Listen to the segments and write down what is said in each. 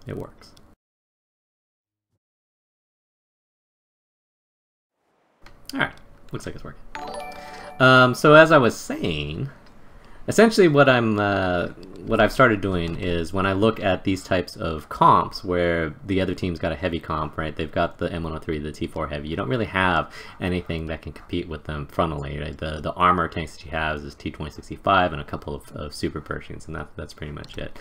it works. Alright, looks like it's working. So as I was saying, essentially what I've started doing is when I look at these types of comps where the other team's got a heavy comp, right? They've got the M103, the T4 heavy. You don't really have anything that can compete with them frontally, right? The armor tanks that you have is T2065 and a couple of super Pershings, and that's pretty much it.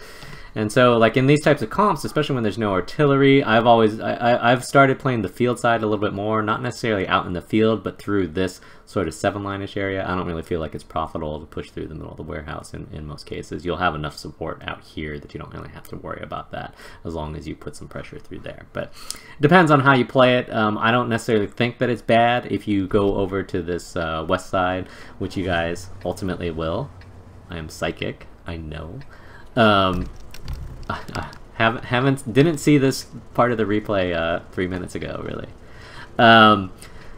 And so, like in these types of comps, especially when there's no artillery, I've started playing the field side a little bit more, not necessarily out in the field, but through this sort of 7-line-ish area. I don't really feel like it's profitable to push through the middle of the warehouse in most cases. You'll have enough support out here that you don't really have to worry about that as long as you put some pressure through there. But it depends on how you play it. I don't necessarily think that it's bad if you go over to this west side, which you guys ultimately will. I am psychic, I know. I didn't see this part of the replay 3 minutes ago, really.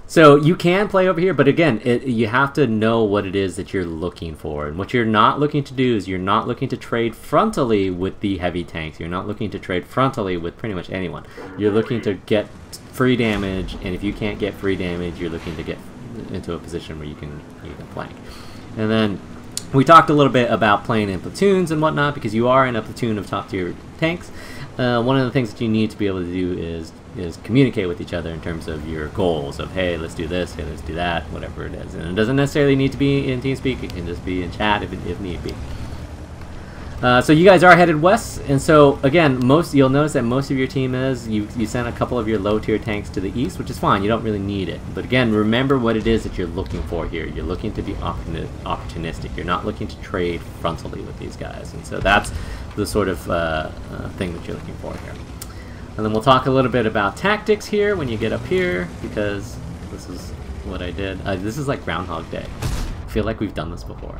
So you can play over here, but again, you have to know what it is that you're looking for. And what you're not looking to do is you're not looking to trade frontally with the heavy tanks. You're not looking to trade frontally with pretty much anyone. You're looking to get free damage, and if you can't get free damage, you're looking to get into a position where you can flank. And then we talked a little bit about playing in platoons and whatnot, because you are in a platoon of top tier tanks. One of the things that you need to be able to do is communicate with each other in terms of your goals of, hey, let's do this, hey, let's do that, whatever it is. And it doesn't necessarily need to be in TeamSpeak, it can just be in chat if need be. So you guys are headed west, and so again, you'll notice that most of your team you sent a couple of your low tier tanks to the east, which is fine, you don't really need it. But again, remember what it is that you're looking for here. You're looking to be opportunistic. You're not looking to trade frontally with these guys, and so that's the sort of thing that you're looking for here. And then we'll talk a little bit about tactics here when you get up here, because this is what I did. This is like Groundhog Day. I feel like we've done this before.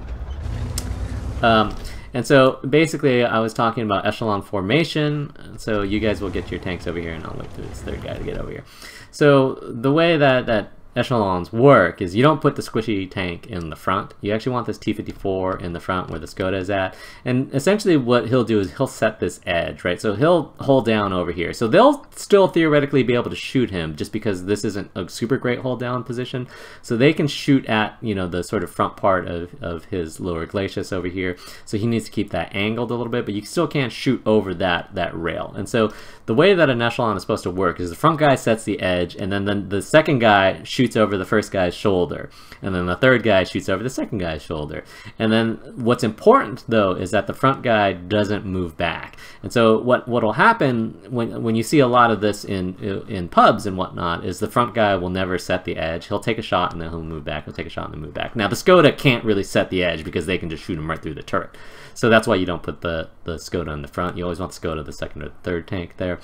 And so basically I was talking about echelon formation. So you guys will get your tanks over here, and I'll wait for this third guy to get over here. So the way that echelons work is you don't put the squishy tank in the front. You actually want this T-54 in the front where the Skoda is at. And essentially what he'll do is he'll set this edge, right? So he'll hold down over here. So they'll still theoretically be able to shoot him just because this isn't a super great hold down position. So they can shoot at, you know, the sort of front part of his lower glacis over here. So he needs to keep that angled a little bit, but you still can't shoot over that rail. And so the way that an echelon is supposed to work is the front guy sets the edge, and then the second guy shoots over the first guy's shoulder, and then the third guy shoots over the second guy's shoulder. And then what's important though is that the front guy doesn't move back. And so what'll happen when you see a lot of this in pubs and whatnot is the front guy will never set the edge. He'll take a shot and then he'll move back. He'll take a shot and then move back. Now the Skoda can't really set the edge because they can just shoot him right through the turret. So that's why you don't put the Skoda in the front. You always want the Skoda, the second or third tank there.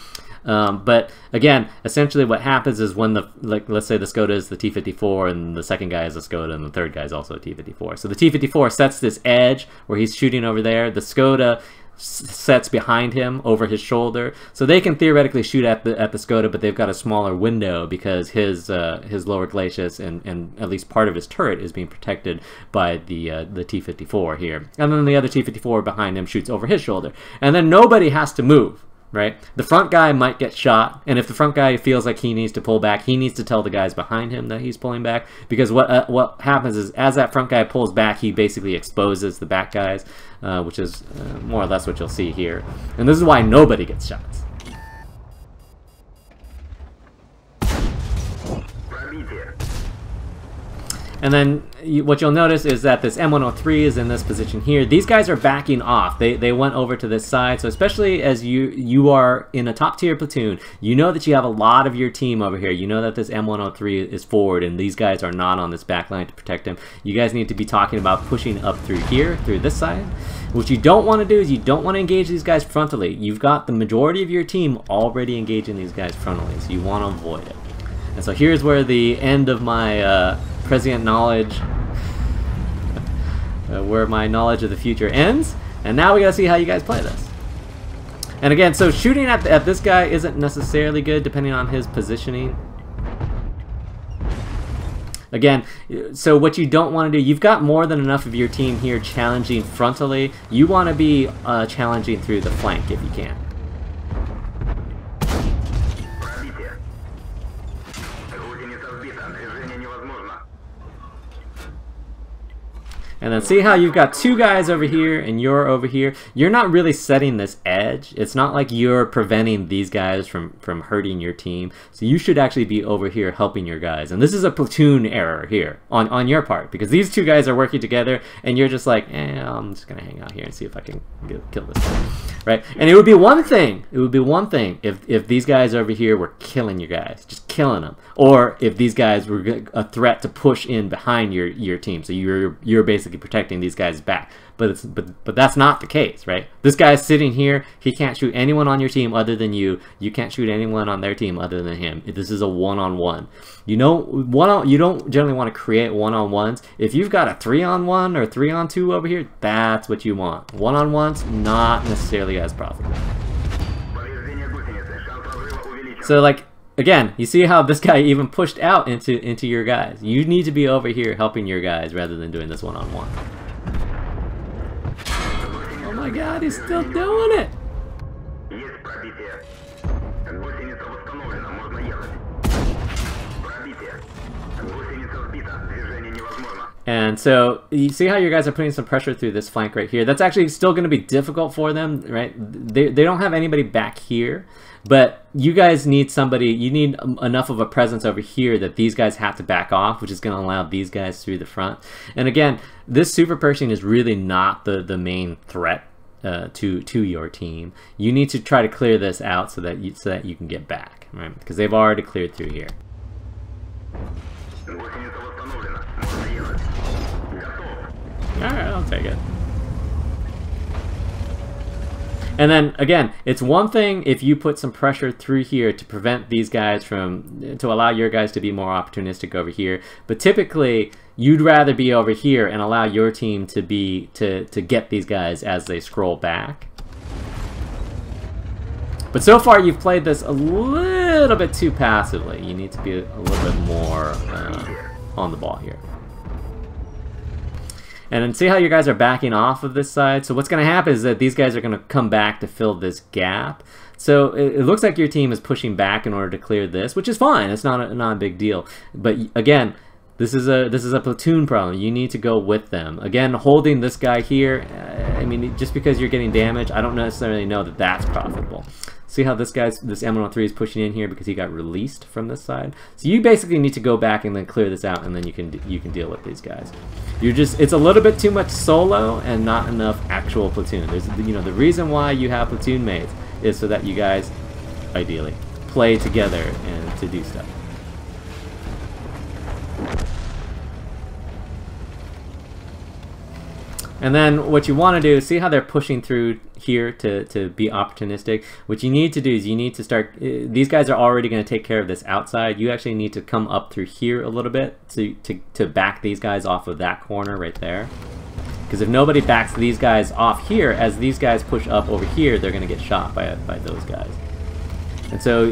But again, essentially what happens is when let's say the Skoda is the T-54 and the second guy is a Skoda and the third guy is also a T-54. So the T-54 sets this edge where he's shooting over there. The Skoda sets behind him over his shoulder, so they can theoretically shoot at the Skoda, but they've got a smaller window because his lower glacis and at least part of his turret is being protected by the T-54 here, and then the other T-54 behind him shoots over his shoulder, and then nobody has to move. Right? The front guy might get shot, and if the front guy feels like he needs to pull back, he needs to tell the guys behind him that he's pulling back, because what happens is as that front guy pulls back, he basically exposes the back guys, which is more or less what you'll see here. And this is why nobody gets shots. And then what you'll notice is that this M103 is in this position here. These guys are backing off. They went over to this side. So especially as you are in a top tier platoon, you know that you have a lot of your team over here. You know that this M103 is forward and these guys are not on this back line to protect him. You guys need to be talking about pushing up through here, through this side. What you don't want to do is you don't want to engage these guys frontally. You've got the majority of your team already engaging these guys frontally, so you want to avoid it. And so here's where the end of my prescient knowledge, where my knowledge of the future ends, and now we gotta see how you guys play this. And again, so shooting at this guy isn't necessarily good depending on his positioning. Again, so what you don't want to do, you've got more than enough of your team here challenging frontally. You want to be challenging through the flank if you can. And then see how you've got two guys over here and you're over here. You're not really setting this edge. It's not like you're preventing these guys from hurting your team. So you should actually be over here helping your guys. And this is a platoon error here on your part, because these two guys are working together and you're just like, I'm just gonna hang out here and see if I can kill this guy. Right? And it would be one thing. It would be one thing if these guys over here were killing your guys, just killing them, or if these guys were a threat to push in behind your team. So you're basically protecting these guys back. But that's not the case, right? This guy's sitting here. He can't shoot anyone on your team other than you. You can't shoot anyone on their team other than him. This is a one-on-one. You know, you don't generally want to create one-on-ones. If you've got a 3-on-1 or 3-on-2 over here, that's what you want. One-on-ones, not necessarily as profitable. So like, again, you see how this guy even pushed out into your guys. You need to be over here helping your guys rather than doing this one-on-one. Oh my god, he's still doing it! And so you see how your guys are putting some pressure through this flank right here. That's actually still going to be difficult for them, right? They don't have anybody back here, but you guys need somebody, you need enough of a presence over here that these guys have to back off, which is going to allow these guys through the front. And again, this super Pershing is really not the main threat to your team. You need to try to clear this out so that you can get back, right? Because they've already cleared through here. Alright, I'll take it. And then, again, it's one thing if you put some pressure through here to prevent these guys to allow your guys to be more opportunistic over here. But typically, you'd rather be over here and allow your team to get these guys as they scroll back. But so far, you've played this a little bit too passively. You need to be a little bit more on the ball here. And then see how your guys are backing off of this side? So what's going to happen is that these guys are going to come back to fill this gap. So it looks like your team is pushing back in order to clear this, which is fine. It's not a big deal. But again, this is a platoon problem. You need to go with them. Again, holding this guy here, I mean, just because you're getting damage, I don't necessarily know that that's profitable. See how this M103 is pushing in here because he got released from this side. So you basically need to go back and then clear this out, and then you can deal with these guys. It's a little bit too much solo and not enough actual platoon. There's the reason why you have platoon mates is so that you guys ideally play together and to do stuff. And then what you want to do is see how they're pushing through here to be opportunistic. What you need to do is you need to start, these guys are already going to take care of this outside. You actually need to come up through here a little bit to back these guys off of that corner right there. Because if nobody backs these guys off here, as these guys push up over here, they're going to get shot by those guys. And so,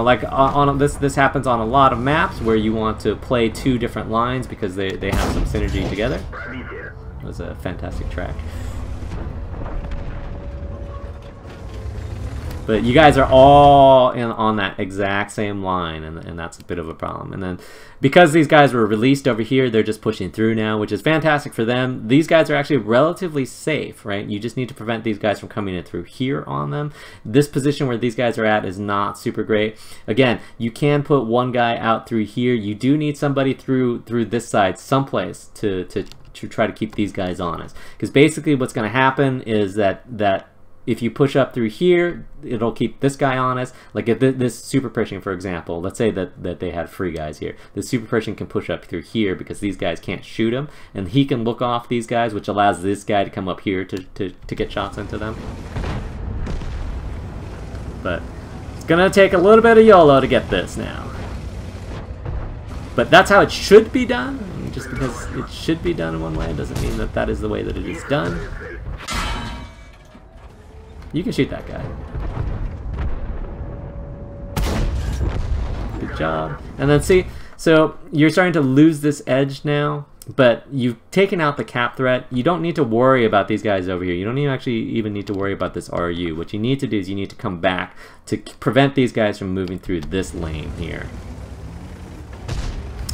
like on this happens on a lot of maps where you want to play two different lines because they have some synergy together. It was a fantastic track. But you guys are all on that exact same line, and that's a bit of a problem. And then because these guys were released over here, they're just pushing through now, which is fantastic for them. These guys are actually relatively safe, right? You just need to prevent these guys from coming in through here on them. This position where these guys are at is not super great. Again, you can put one guy out through here. You do need somebody through this side someplace to try to keep these guys honest. Because basically what's going to happen is that if you push up through here, it'll keep this guy honest. Like if this super Pershing, for example, let's say that they had free guys here. The super Pershing can push up through here because these guys can't shoot him, and he can look off these guys, which allows this guy to come up here to get shots into them. But it's gonna take a little bit of YOLO to get this now. But that's how it should be done. Just because it should be done in one way doesn't mean that that is the way that it is done. You can shoot that guy. Good job. And then see, so you're starting to lose this edge now, but you've taken out the cap threat. You don't need to worry about these guys over here. You don't even need to worry about this RU. What you need to do is you need to come back to prevent these guys from moving through this lane here.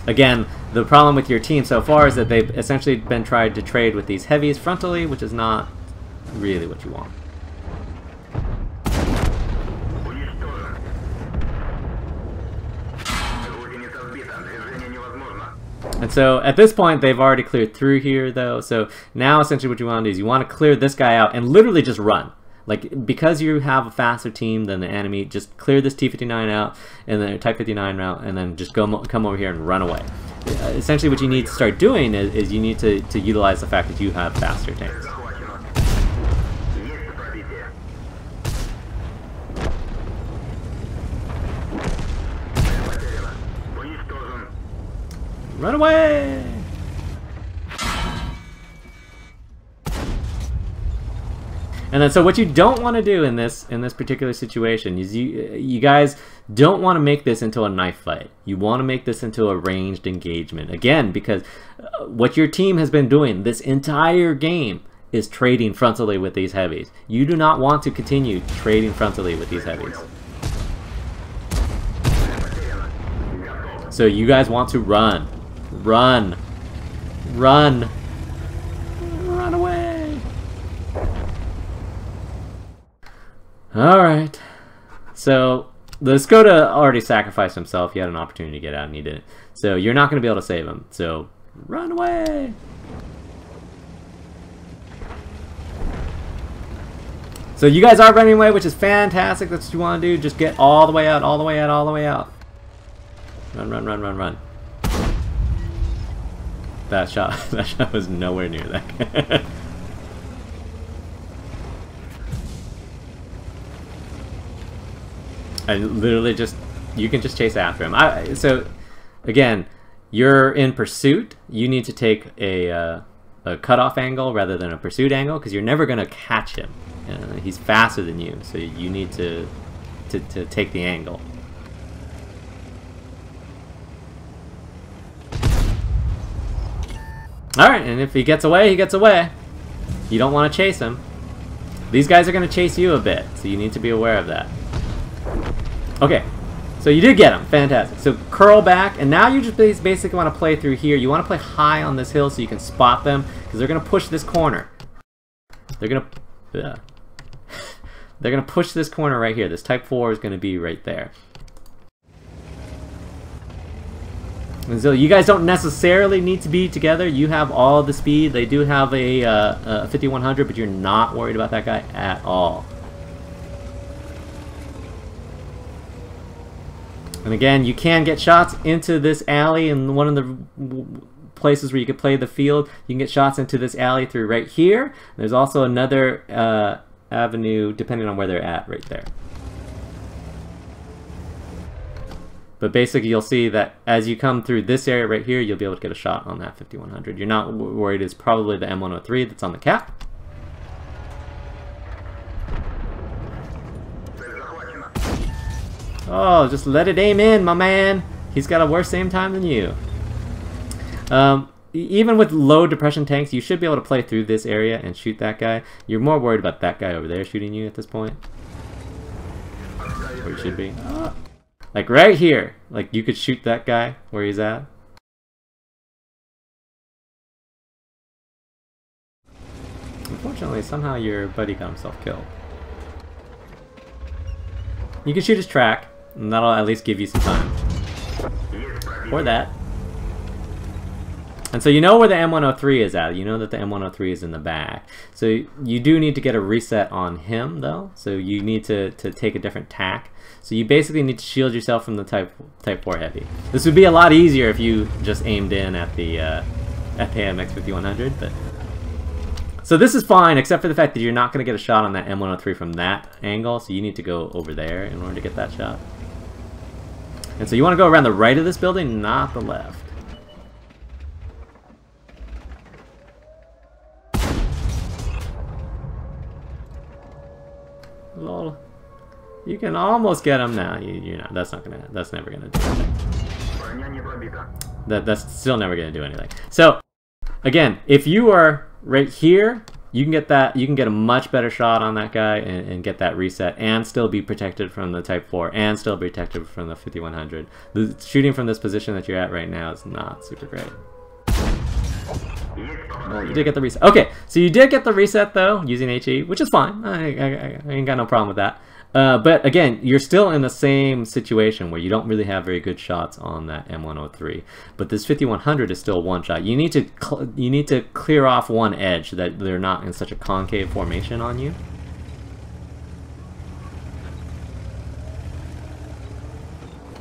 Again, the problem with your team so far is that they've essentially been tried to trade with these heavies frontally, which is not really what you want. And so at this point, they've already cleared through here, though. So now essentially what you want to do is you want to clear this guy out and literally just run. Like, because you have a faster team than the enemy, just clear this T-59 out and then Type 59 route, and then just come over here and run away. Essentially what you need to start doing is you need to utilize the fact that you have faster tanks. Run away! And then, so what you don't want to do in this particular situation is you guys don't want to make this into a knife fight. You want to make this into a ranged engagement. Again, because what your team has been doing this entire game is trading frontally with these heavies. You do not want to continue trading frontally with these heavies. So you guys want to run. Run. Run. Run away. Alright. So, the Skoda already sacrificed himself. He had an opportunity to get out and he didn't. So, you're not going to be able to save him. So, run away. So, you guys are running away, which is fantastic. That's what you want to do. Just get all the way out, all the way out, all the way out. Run, run, run, run, run. That shot was nowhere near that guy. I literally just, you can just chase after him. So, again, you're in pursuit. You need to take a cutoff angle rather than a pursuit angle because you're never going to catch him. He's faster than you, so you need to take the angle. Alright, and if he gets away, he gets away. You don't want to chase him. These guys are going to chase you a bit, so you need to be aware of that. Okay, so you did get him. Fantastic. So curl back, and now you just basically want to play through here. You want to play high on this hill so you can spot them, because they're going to push this corner. They're going to... they're going to push this corner right here. This Type 4 is going to be right there. And so you guys don't necessarily need to be together. You have all the speed. They do have a 5100, but you're not worried about that guy at all. And again, you can get shots into this alley, and one of the places where you could play the field, you can get shots into this alley through right here. There's also another avenue, depending on where they're at, right there. But basically, you'll see that as you come through this area right here, you'll be able to get a shot on that 5100. You're not worried. It's probably the M103 that's on the cap. Oh, just let it aim in, my man. He's got a worse aim time than you. Even with low depression tanks, you should be able to play through this area and shoot that guy. You're more worried about that guy over there shooting you at this point. Where you should be. Like right here. Like you could shoot that guy where he's at. Unfortunately, somehow your buddy got himself killed. You can shoot his track, and that'll at least give you some time. Or that. And so you know where the M103 is at. You know that the M103 is in the back. So you do need to get a reset on him, though. So you need to take a different tack. So you basically need to shield yourself from the Type 4 Heavy. This would be a lot easier if you just aimed in at the MX 5100, but... So this is fine, except for the fact that you're not going to get a shot on that M103 from that angle, so you need to go over there in order to get that shot. And so you want to go around the right of this building, not the left. Lol. You can almost get him now. You're not. That's not gonna. That's never gonna do anything. That's still never gonna do anything. So, again, if you are right here, you can get that. You can get a much better shot on that guy and get that reset, and still be protected from the Type 4, and still be protected from the 5100. The shooting from this position that you're at right now is not super great. Well, you did get the reset. Okay, so you did get the reset though using HE, which is fine. I ain't got no problem with that. But again, you're still in the same situation where you don't really have very good shots on that M103. But this 5100 is still one shot. You need to clear off one edge so that they're not in such a concave formation on you.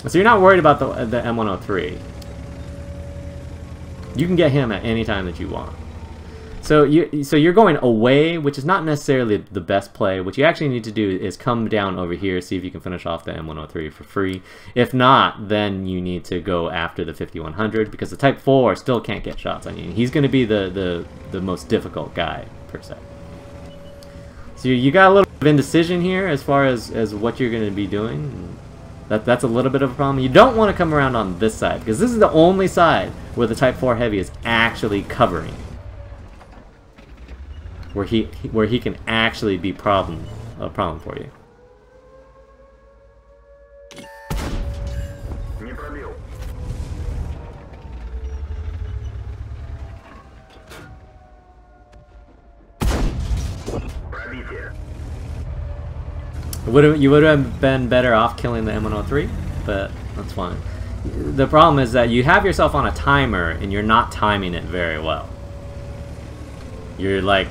So you're not worried about the M103. You can get him at any time that you want. So you're going away, which is not necessarily the best play. What you actually need to do is come down over here, see if you can finish off the M103 for free. If not, then you need to go after the 5100 because the Type 4 still can't get shots on you. He's going to be the most difficult guy, per se. So you got a little bit of indecision here as far as what you're going to be doing. That's a little bit of a problem. You don't want to come around on this side because this is the only side where the Type 4 Heavy is actually covering. Where he can actually be a problem for you. You would have been better off killing the M103, but that's fine. The problem is that you have yourself on a timer and you're not timing it very well. You're like,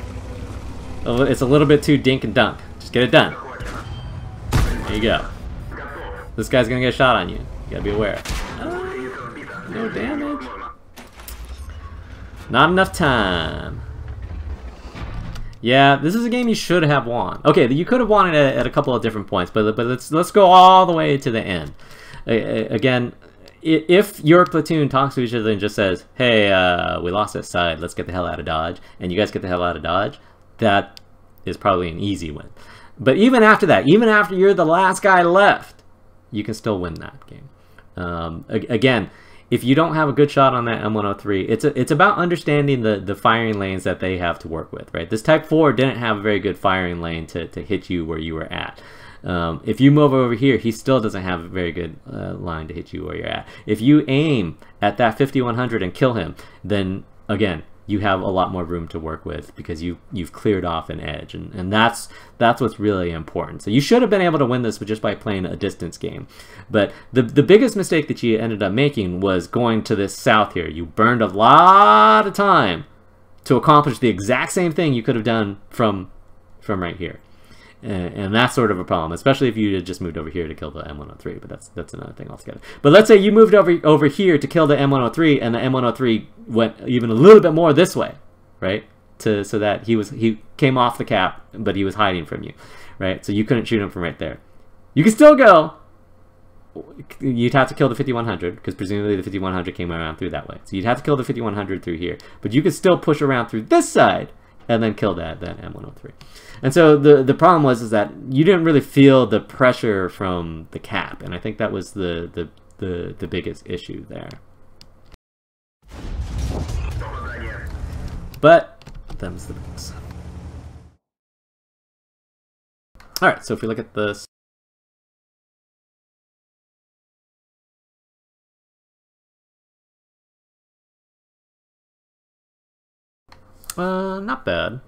it's a little bit too dink and dunk. Just get it done. There you go. This guy's gonna get a shot on you. You gotta be aware. No damage. Not enough time. Yeah, this is a game you should have won. Okay, you could have won it at a couple of different points, but let's go all the way to the end. Again, if your platoon talks to each other and just says, "Hey, we lost this side. Let's get the hell out of Dodge," and you guys get the hell out of Dodge, that is probably an easy win. But even after that, even after you're the last guy left, you can still win that game. Again, if you don't have a good shot on that M103, it's about understanding the firing lanes that they have to work with, right? This Type 4 didn't have a very good firing lane to hit you where you were at. If you move over here, he still doesn't have a very good line to hit you where you're at. If you aim at that 5100 and kill him, then again, you have a lot more room to work with because you've cleared off an edge, and that's what's really important. So you should have been able to win this just by playing a distance game. But the biggest mistake that you ended up making was going to this south here. You burned a lot of time to accomplish the exact same thing you could have done from right here. And that's sort of a problem, especially if you had just moved over here to kill the M103, but that's another thing altogether. But let's say you moved over here to kill the M103, and the M103 went even a little bit more this way, right? So that he came off the cap, but he was hiding from you, right? So you couldn't shoot him from right there. You can still go. You'd have to kill the 5100, because presumably the 5100 came around through that way. So you'd have to kill the 5100 through here, but you could still push around through this side and then kill that M103. And so the problem was that you didn't really feel the pressure from the cap, and I think that was the biggest issue there. But them's the books. All right, so if we look at this. Not bad.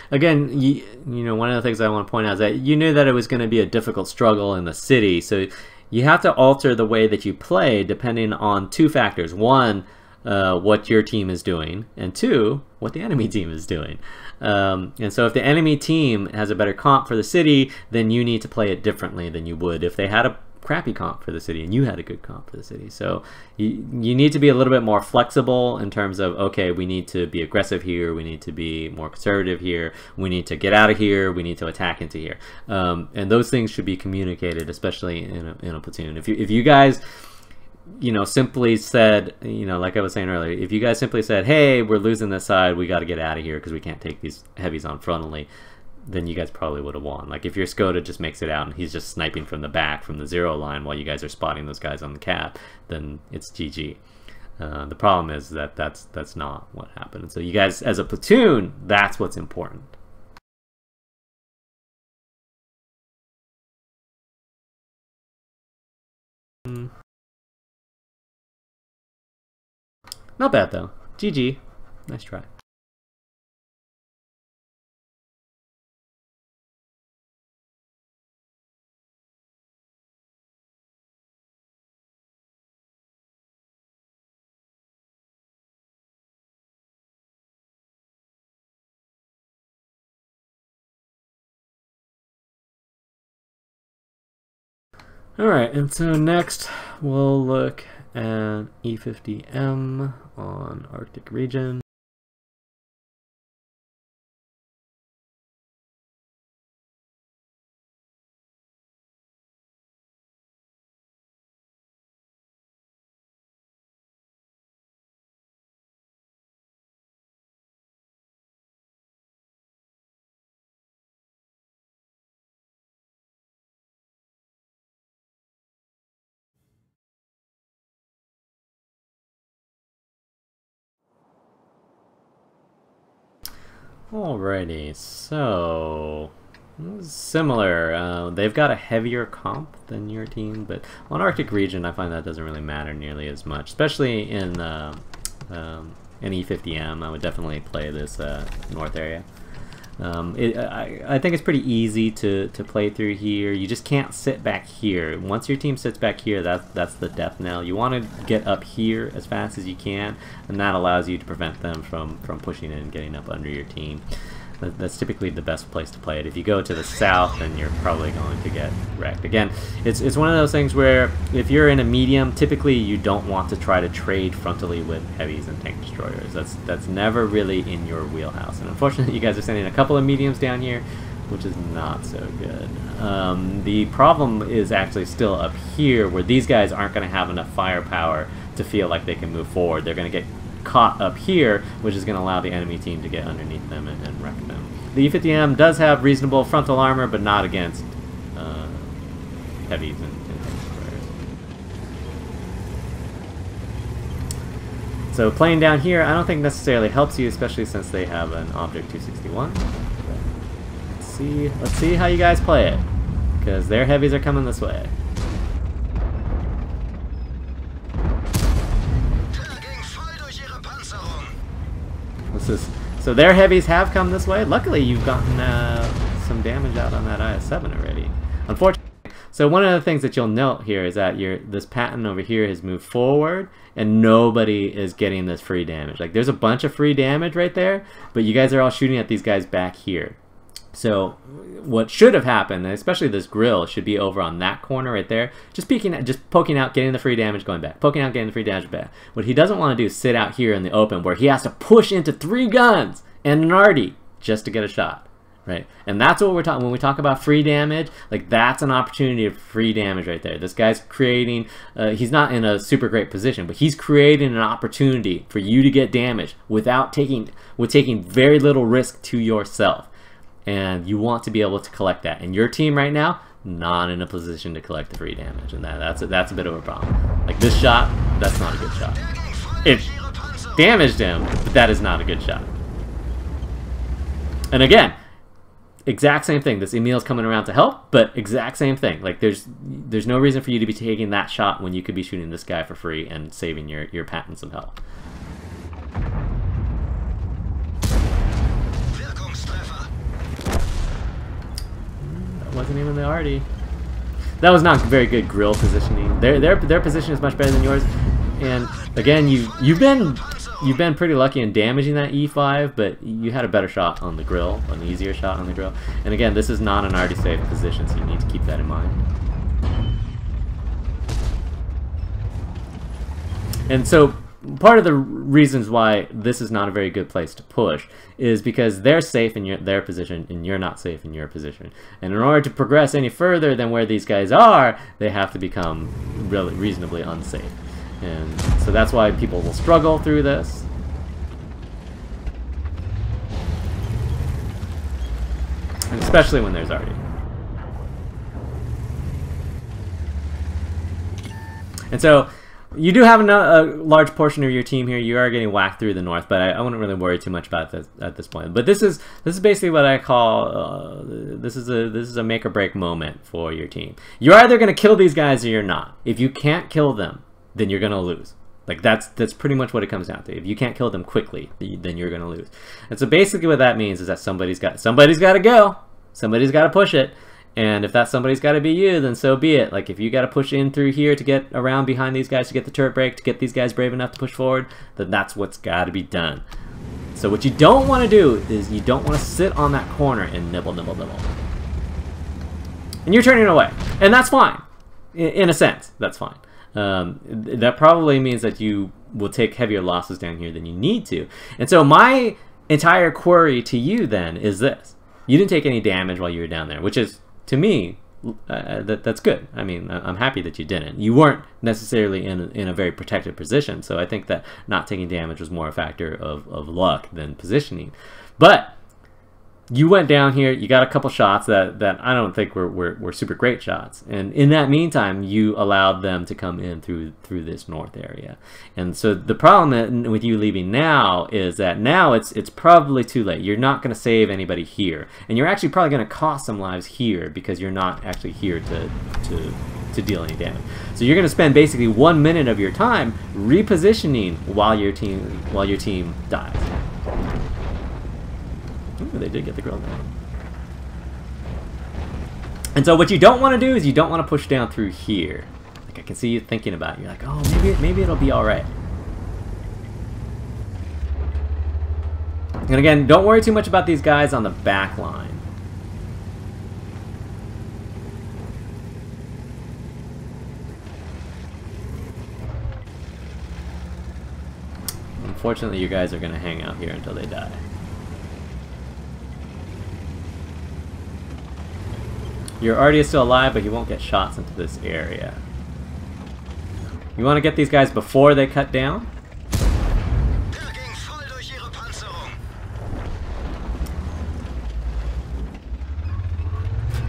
Again, you know, one of the things I want to point out is that you knew that it was going to be a difficult struggle in the city, so you have to alter the way that you play depending on two factors. One, what your team is doing, and two, what the enemy team is doing. And so if the enemy team has a better comp for the city, then you need to play it differently than you would if they had a crappy comp for the city and you had a good comp for the city. So you need to be a little bit more flexible in terms of, okay, we need to be aggressive here, we need to be more conservative here, we need to get out of here, we need to attack into here. And those things should be communicated, especially in a platoon. If you guys, you know, simply said, you know, like I was saying earlier, if you guys simply said, hey, we're losing this side, we got to get out of here because we can't take these heavies on frontally, then you guys probably would have won. Like if your Skoda just makes it out and he's just sniping from the back from the 0 line while you guys are spotting those guys on the cap, then it's GG. The problem is that that's not what happened. And so you guys, as a platoon, that's what's important. Not bad though. GG. Nice try. Alright, and so next we'll look at E50M on Arctic region. Alrighty, so similar. They've got a heavier comp than your team, but on Arctic region, I find that doesn't really matter nearly as much, especially in E50M. I would definitely play this north area. I think it's pretty easy to play through here. You just can't sit back here. Once your team sits back here, that's the death knell. You want to get up here as fast as you can, and that allows you to prevent them from pushing in and getting up under your team. That's typically the best place to play it. If you go to the south, then you're probably going to get wrecked. Again, it's one of those things where if you're in a medium, typically you don't want to try to trade frontally with heavies and tank destroyers. That's never really in your wheelhouse. And unfortunately, you guys are sending a couple of mediums down here, which is not so good. The problem is actually still up here, where these guys aren't going to have enough firepower to feel like they can move forward. They're going to get caught up here, which is going to allow the enemy team to get underneath them and wreck them. The E50M does have reasonable frontal armor, but not against heavies and destroyers. So playing down here, I don't think necessarily helps you, especially since they have an Object 261. Let's see how you guys play it, because their heavies are coming this way. So their heavies have come this way. Luckily, you've gotten some damage out on that IS-7 already. Unfortunately, so one of the things that you'll note here is that this Patton over here has moved forward, and nobody is getting this free damage. Like, there's a bunch of free damage right there, but you guys are all shooting at these guys back here. So what should have happened, and especially this grill, should be over on that corner right there, just poking out, getting the free damage, going back, poking out, getting the free damage back. What he doesn't want to do is sit out here in the open where he has to push into 3 guns and an arty just to get a shot, right? And that's what we're talking when we talk about free damage. Like, that's an opportunity of free damage right there. This guy's creating. He's not in a super great position, but he's creating an opportunity for you to get damage without taking very little risk to yourself. And you want to be able to collect that. And your team right now, not in a position to collect the free damage. And that's a bit of a problem. Like, this shot, that's not a good shot. It damaged him, but that is not a good shot. And again, exact same thing. This Emil's coming around to help, but exact same thing. Like, there's no reason for you to be taking that shot when you could be shooting this guy for free and saving your Patton some help. Wasn't even the arty. That was not very good grill positioning. Their position is much better than yours. And again, you've been pretty lucky in damaging that E5, but you had a better shot on the grill, an easier shot on the grill. And again, this is not an arty safe position, so you need to keep that in mind. And so part of the reasons why this is not a very good place to push is because they're safe in their position and you're not safe in your position. And in order to progress any further than where these guys are, they have to become really reasonably unsafe. And so that's why people will struggle through this. And especially when there's arty. And so You do have a large portion of your team here. You are getting whacked through the north, but I wouldn't really worry too much about this at this point. But this is basically what I call this is a make or break moment for your team. You're either going to kill these guys or you're not. If you can't kill them, then you're going to lose. Like that's pretty much what it comes down to. If you can't kill them quickly, then you're going to lose. And so basically what that means is that somebody's got to go. Somebody's got to push it. And if that somebody's got to be you, then so be it. Like if you got to push in through here to get around behind these guys, to get the turret break, to get these guys brave enough to push forward, then that's what's got to be done. So what you don't want to do is you don't want to sit on that corner and nibble, nibble, nibble. And you're turning away. And that's fine. In a sense, that's fine. That probably means that you will take heavier losses down here than you need to. And so my entire query to you then is this. You didn't take any damage while you were down there, which is, to me, that's good. I mean, I'm happy that you didn't. You weren't necessarily in a very protected position, so I think that not taking damage was more a factor of luck than positioning. But you went down here, you got a couple shots that I don't think were super great shots. And in that meantime, you allowed them to come in through this north area. And so the problem with you leaving now is that now it's probably too late. You're not going to save anybody here. And you're actually probably going to cost some lives here because you're not actually here to deal any damage. So you're going to spend basically 1 minute of your time repositioning while your team dies. Ooh, they did get the grill down. And so what you don't want to do is you don't want to push down through here. Like I can see you thinking about it. You're like, oh, maybe it'll be all right. And again, don't worry too much about these guys on the back line. Unfortunately, you guys are going to hang out here until they die. Your Artie is still alive, but he won't get shots into this area. You want to get these guys before they cut down?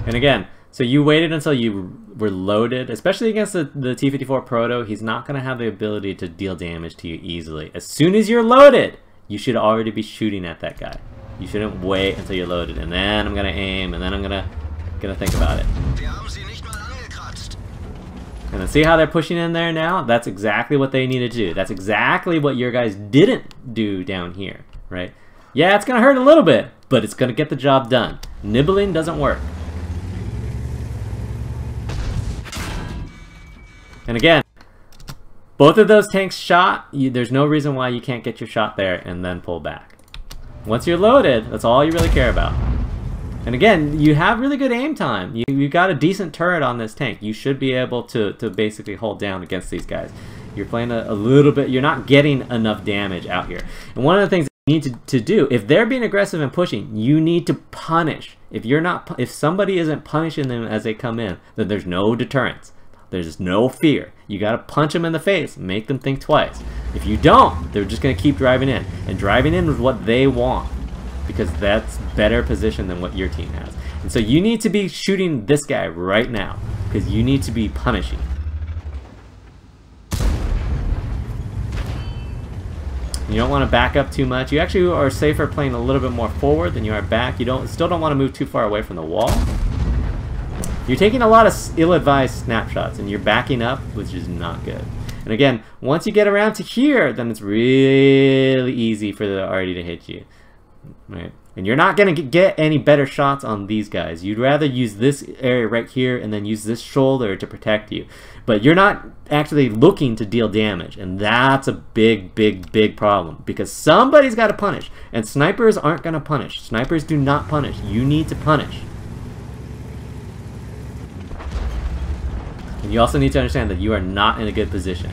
And again, so you waited until you were loaded, especially against the T-54 Proto. He's not going to have the ability to deal damage to you easily. As soon as you're loaded, you should already be shooting at that guy. You shouldn't wait until you're loaded, and then I'm going to aim, and then I'm gonna think about it. And then see how they're pushing in there now? That's exactly what they needed to do. That's exactly what your guys didn't do down here, right? Yeah, it's gonna hurt a little bit, but it's gonna get the job done. Nibbling doesn't work. And again, both of those tanks shot. There's no reason why you can't get your shot there and then pull back. Once you're loaded, that's all you really care about. And again, you have really good aim time. You got a decent turret on this tank. You should be able to basically hold down against these guys. You're playing a little bit, you're not getting enough damage out here. And one of the things that you need to do, if they're being aggressive and pushing, you need to punish. If somebody isn't punishing them as they come in, then there's no deterrence. There's no fear. You got to punch them in the face, make them think twice. If you don't, they're just going to keep driving in. And driving in is what they want, because that's better position than what your team has. And so you need to be shooting this guy right now, because you need to be punishing. You don't want to back up too much. You actually are safer playing a little bit more forward than you are back. Still don't want to move too far away from the wall. You're taking a lot of ill-advised snapshots, and you're backing up, which is not good. And again, once you get around to here, then it's really easy for the arty to hit you. Right? And you're not going to get any better shots on these guys. You'd rather use this area right here and then use this shoulder to protect you. But you're not actually looking to deal damage. And that's a big, big, big problem. Because somebody's got to punish. And snipers aren't going to punish. Snipers do not punish. You need to punish. And you also need to understand that you are not in a good position.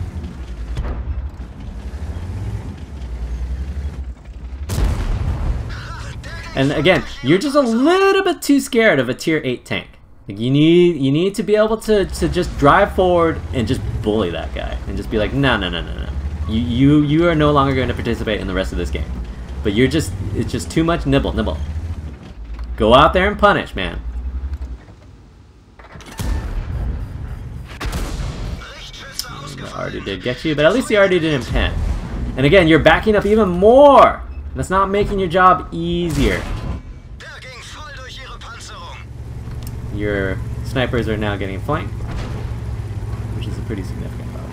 And again, you're just a little bit too scared of a tier 8 tank. Like you need to be able to just drive forward and just bully that guy and just be like, no. You are no longer going to participate in the rest of this game. But it's just too much nibble. Go out there and punish, man. The arty did get you, but at least the arty didn't pen. And again, you're backing up even more. That's not making your job easier. Your snipers are now getting flanked, which is a pretty significant problem.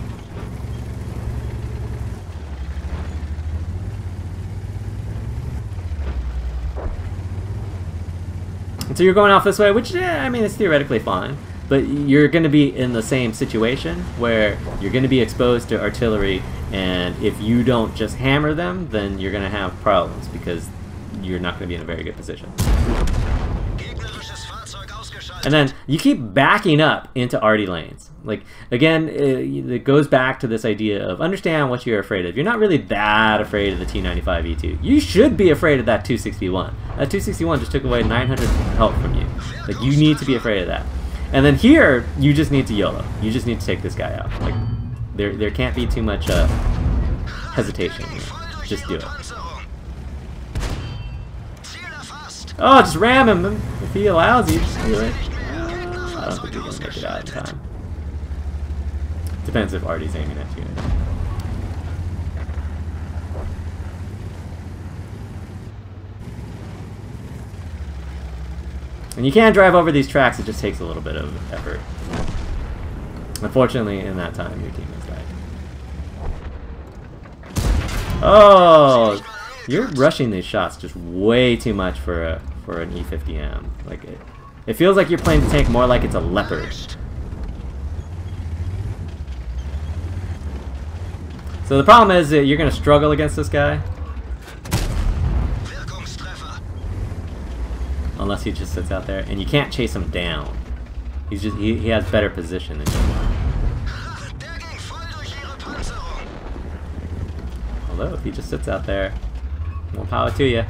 And so you're going off this way, which, I mean, it's theoretically fine. But you're going to be in the same situation where you're going to be exposed to artillery, and if you don't just hammer them, then you're going to have problems because you're not going to be in a very good position. And then you keep backing up into arty lanes. Like, again, it goes back to this idea of understand what you're afraid of. You're not really that afraid of the T95E2. You should be afraid of that 261. That 261 just took away 900 health from you. Like, you need to be afraid of that. And then here, you just need to YOLO. You just need to take this guy out. Like, there can't be too much hesitation here. Just do it. Oh, just ram him if he allows you. Just do it. I don't think you're gonna make it out in time. Depends if Arty's aiming at you. And you can drive over these tracks, it just takes a little bit of effort. Unfortunately, in that time, your team has died. Oh! You're rushing these shots just way too much for an E50M. Like, it feels like you're playing the tank more like it's a Leopard. So the problem is that you're going to struggle against this guy. Unless he just sits out there, and you can't chase him down. He has better position than you. Although if he just sits out there, more power to you.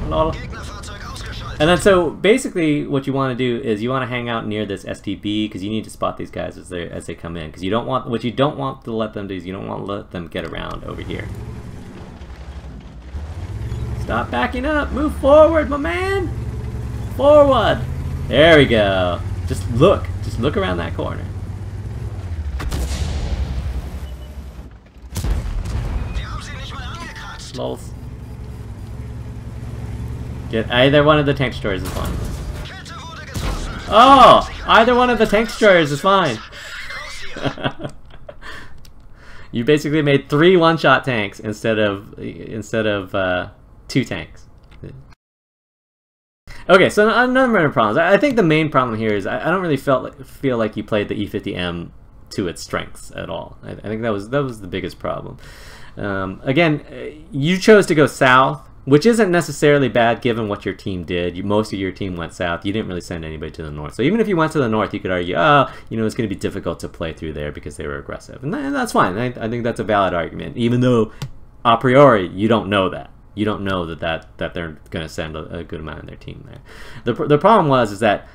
Lol. And then so basically what you want to do is you want to hang out near this STB because you need to spot these guys as they come in, because you don't want what you don't want to let them do is you don't want to let them get around over here. Stop backing up. Move forward, my man. Forward. There we go. Just look around that corner. Lols. Get either one of the tank destroyers is fine. Oh! Either one of the tank destroyers is fine. You basically made 3 one-shot tanks instead of 2 tanks. Okay, so a number of problems. I think the main problem here is I don't really feel like you played the E50M to its strengths at all. I think that was the biggest problem. Again, you chose to go south, which isn't necessarily bad given what your team did. Most of your team went south. You didn't really send anybody to the north. So even if you went to the north, you could argue, oh, you know, it's going to be difficult to play through there because they were aggressive. And that's fine. I think that's a valid argument, even though a priori you don't know that. You don't know that they're going to send a good amount of their team there. The problem is that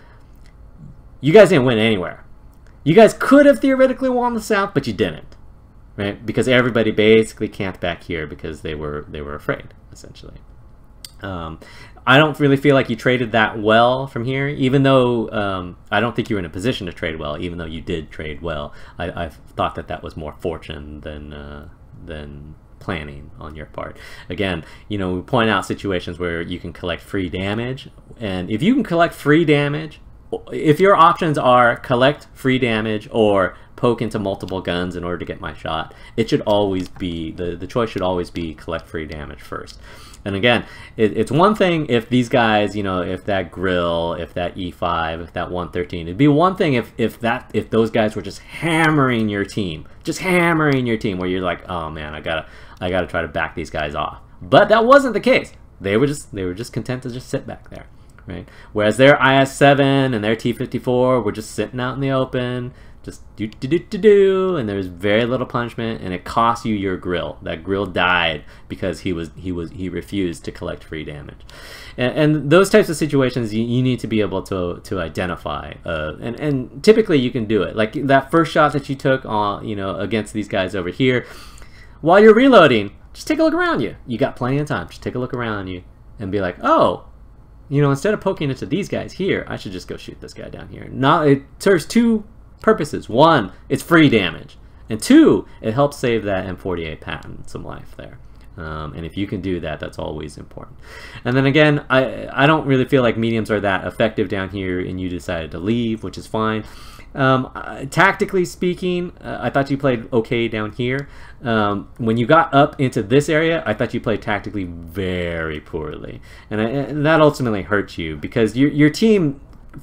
you guys didn't win anywhere. You guys could have theoretically won the south, but you didn't. Right? Because everybody basically camped back here because they were afraid, essentially. I don't really feel like you traded that well from here, even though I don't think you were in a position to trade well, even though you did trade well. I thought that was more fortune than planning on your part. Again, you know, we point out situations where you can collect free damage, and if you can collect free damage, if your options are collect free damage or poke into multiple guns in order to get my shot, it should always be, the choice should always be collect free damage first. And again, it's one thing if these guys, you know, if that grill, if that E5, if that 113, it'd be one thing if those guys were just hammering your team, where you're like, oh man, I gotta try to back these guys off. But that wasn't the case. They were just content to just sit back there, right? Whereas their IS-7 and their T-54 were just sitting out in the open, just do, and there's very little punishment, and it cost you your grill. That grill died because he refused to collect free damage, and those types of situations you need to be able to identify, and typically you can do it. Like that first shot that you took on, you know, against these guys over here, while you're reloading, just take a look around you. You got plenty of time. Just take a look around you and be like, oh, you know, instead of poking into these guys here, I should just go shoot this guy down here. Now it serves 2 purposes. One, it's free damage. And two, it helps save that M48 patent some life there. And if you can do that, that's always important. And then again, I don't really feel like mediums are that effective down here, and you decided to leave, which is fine. Tactically speaking, I thought you played okay down here. When you got up into this area, I thought you played tactically very poorly. And that ultimately hurt you because your team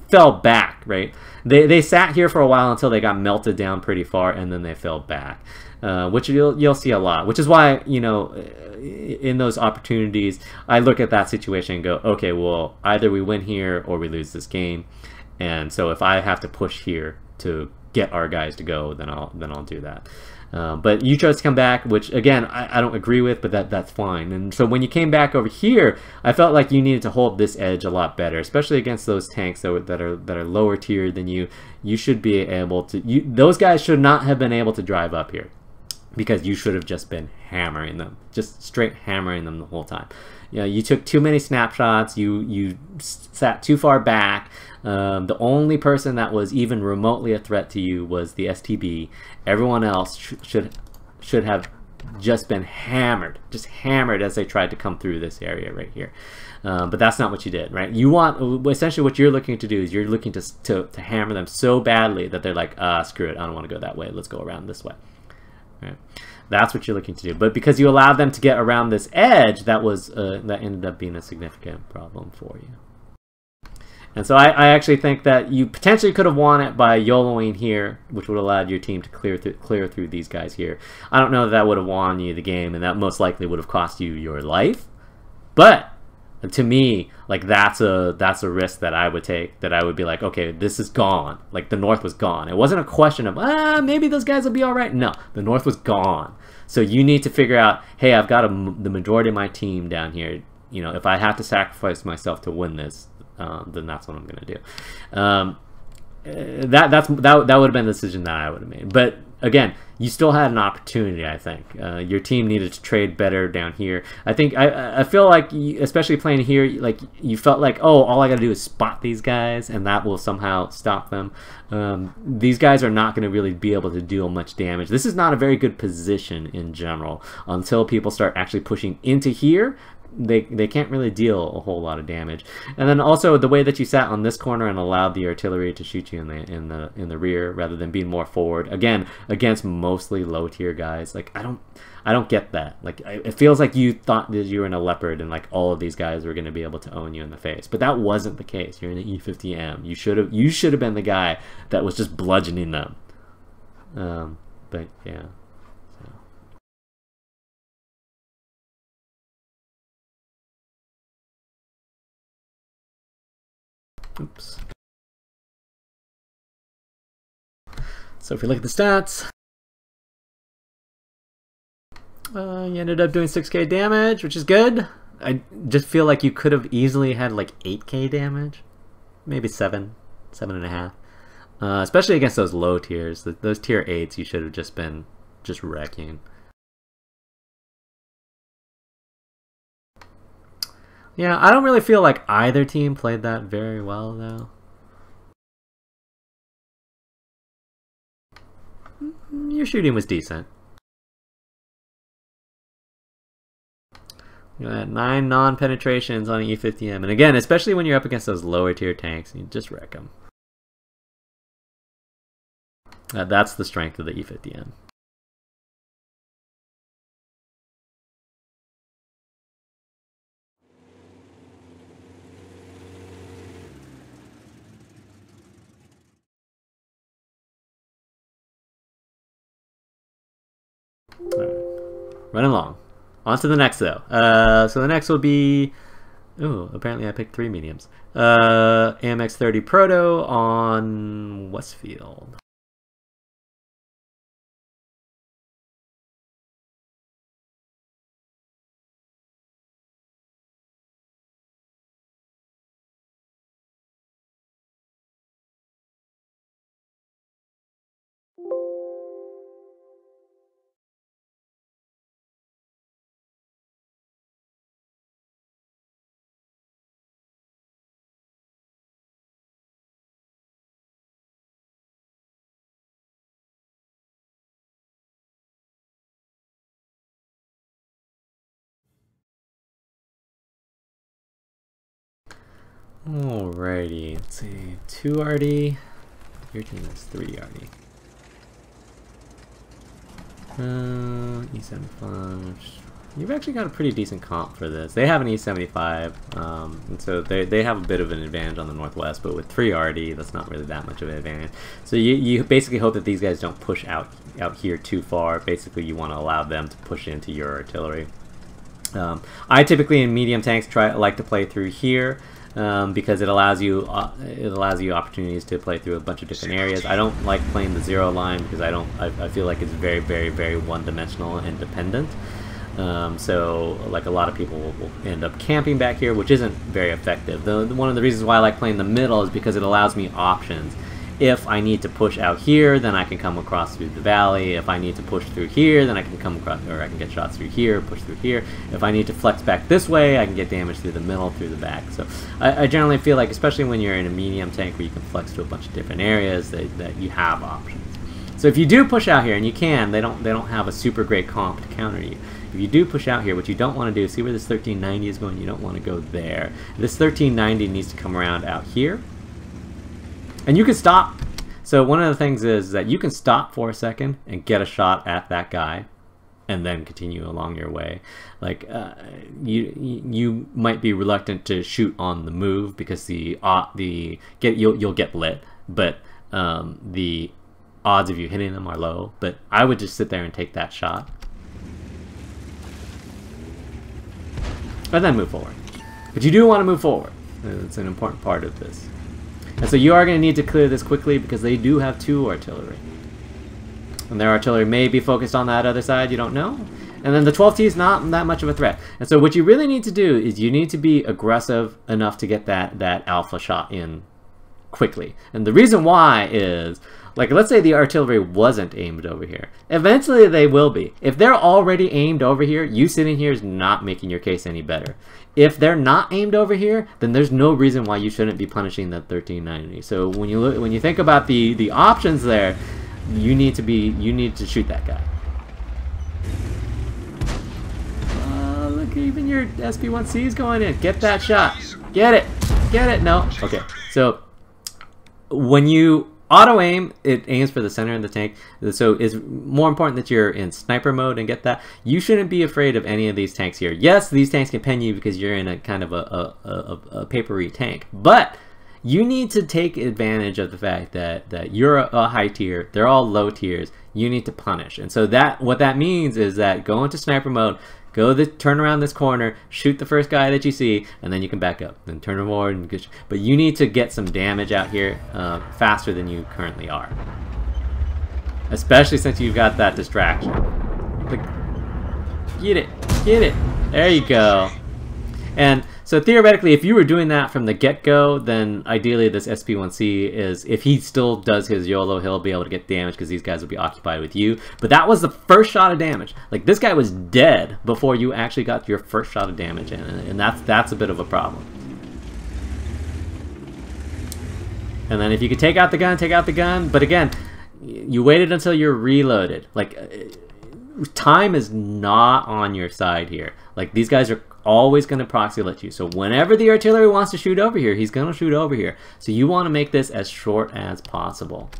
fell back, right? They sat here for a while until they got melted down pretty far, and then they fell back. Which you'll see a lot, which is why, you know, in those opportunities, I look at that situation and go, okay, well, either we win here or we lose this game. And so if I have to push here to get our guys to go, then I'll do that. But you chose to come back, which again I don't agree with, but that's fine. And so when you came back over here, I felt like you needed to hold this edge a lot better, especially against those tanks that are lower tier than you. You should be able to. Those guys should not have been able to drive up here, because you should have just been hammering them, just straight hammering them the whole time. You know, you took too many snapshots. You sat too far back. The only person that was even remotely a threat to you was the STB. Everyone else should have just been hammered, just hammered as they tried to come through this area right here. But that's not what you did, right? You want, essentially what you're looking to do is you're looking to hammer them so badly that they're like, screw it, I don't want to go that way. Let's go around this way. Right. That's what you're looking to do. But because you allowed them to get around this edge, that ended up being a significant problem for you. And so I actually think that you potentially could have won it by YOLOing here, which would have allowed your team to clear through these guys here. I don't know if that would have won you the game, and that most likely would have cost you your life. But to me, like that's a risk that I would take, that I would be like, okay, this is gone. Like the North was gone. It wasn't a question of, maybe those guys will be all right. No, the North was gone. So you need to figure out, hey, I've got the majority of my team down here. You know, if I have to sacrifice myself to win this, then that's what I'm going to do. That would have been the decision that I would have made. But again, you still had an opportunity, I think. Your team needed to trade better down here. I think I feel like, especially playing here, like you felt like, oh, all I got to do is spot these guys, and that will somehow stop them. These guys are not going to really be able to deal much damage. This is not a very good position in general until people start actually pushing into here. They can't really deal a whole lot of damage. And then also the way that you sat on this corner and allowed the artillery to shoot you in the rear rather than being more forward, again against mostly low tier guys. Like I don't get that. Like it feels like you thought that you were in a Leopard and like all of these guys were going to be able to own you in the face, but that wasn't the case. You're in an E50M. You should have been the guy that was just bludgeoning them. But yeah. Oops. So if you look at the stats, you ended up doing 6k damage, which is good. I just feel like you could have easily had like 8k damage, maybe 7.5, especially against those low tiers. Those tier 8s you should have just been wrecking. Yeah, I don't really feel like either team played that very well, though. Your shooting was decent. You had 9 non-penetrations on an E50M. And again, especially when you're up against those lower tier tanks, you just wreck them. That's the strength of the E50M. Run along. On to the next, though. So the next will be... Ooh, apparently I picked 3 mediums. AMX30 Proto on Westfield. Alrighty, let's see. 2 RD. Your team is 3 RD. E75. You've actually got a pretty decent comp for this. They have an E75, and so they have a bit of an advantage on the Northwest, but with 3 RD, that's not really that much of an advantage. So you basically hope that these guys don't push out here too far. Basically, you want to allow them to push into your artillery. I typically in medium tanks like to play through here. Because it allows you opportunities to play through a bunch of different areas. I don't like playing the 0 line because I feel like it's very, very, very one-dimensional and dependent. So like a lot of people will end up camping back here, which isn't very effective. One of the reasons why I like playing the middle is because it allows me options. If I need to push out here, then I can come across through the valley. If I need to push through here, then I can come across, or I can get shots through here, push through here. If I need to flex back this way, I can get damage through the middle, through the back. So I generally feel like, especially when you're in a medium tank where you can flex to a bunch of different areas, that you have options. So if you do push out here, and you can, they don't have a super great comp to counter you. If you do push out here, what you don't want to do, see where this 1390 is going? You don't want to go there. This 1390 needs to come around out here. And you can stop. So one of the things is that you can stop for a second and get a shot at that guy and then continue along your way. Like you might be reluctant to shoot on the move because you'll get lit, but the odds of you hitting them are low. But I would just sit there and take that shot and then move forward. But you do want to move forward. It's an important part of this. And so you are going to need to clear this quickly because they do have 2 artillery. And their artillery may be focused on that other side, you don't know. And then the 12T is not that much of a threat. And so what you really need to do is you need to be aggressive enough to get that alpha shot in quickly. And the reason why is, like, let's say the artillery wasn't aimed over here. Eventually they will be. If they're already aimed over here, you sitting here is not making your case any better. If they're not aimed over here, then there's no reason why you shouldn't be punishing that 1390. So when you think about the options there, you need to shoot that guy. Look, even your SP1C is going in. Get that shot. Get it. Get it. No. Okay. So when you auto aim, it aims for the center of the tank. So it's more important that you're in sniper mode and get that. You shouldn't be afraid of any of these tanks here. Yes, these tanks can pen you because you're in a kind of a papery tank, but you need to take advantage of the fact that you're a high tier, they're all low tiers. You need to punish, and so what that means is that go into sniper mode. Turn around this corner, shoot the first guy that you see, and then you can back up. Then turn forward and get. But you need to get some damage out here faster than you currently are. Especially since you've got that distraction. Get it, get it. There you go. And so theoretically, if you were doing that from the get-go, then ideally this SP1C is, if he still does his YOLO, he'll be able to get damage because these guys will be occupied with you. But that was the first shot of damage. Like, this guy was dead before you actually got your first shot of damage in, and that's a bit of a problem. And then if you could take out the gun, take out the gun. But again, you waited until you're reloaded. Like, time is not on your side here. Like, these guys are always going to proxy let you. So whenever the artillery wants to shoot over here, he's going to shoot over here. So you want to make this as short as possible.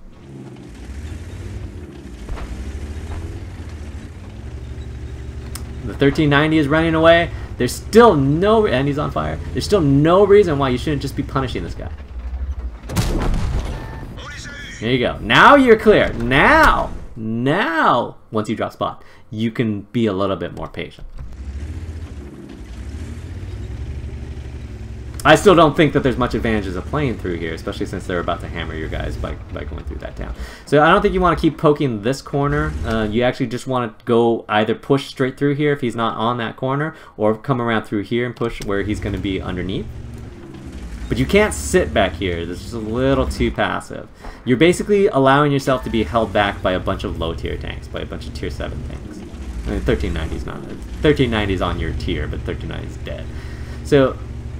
The 1390 is running away. There's still no, and he's on fire. There's still no reason why you shouldn't just be punishing this guy. There you go. Now you're clear. Now, once you drop spot, you can be a little bit more patient. I still don't think that there's much advantages of playing through here, especially since they're about to hammer your guys by going through that town. So I don't think you want to keep poking this corner. You actually just want to go either push straight through here if he's not on that corner, or come around through here and push where he's going to be underneath. But you can't sit back here. This is a little too passive. You're basically allowing yourself to be held back by a bunch of low tier tanks, by a bunch of tier 7 tanks. I mean, 1390's not. 1390's on your tier, but 1390's dead. So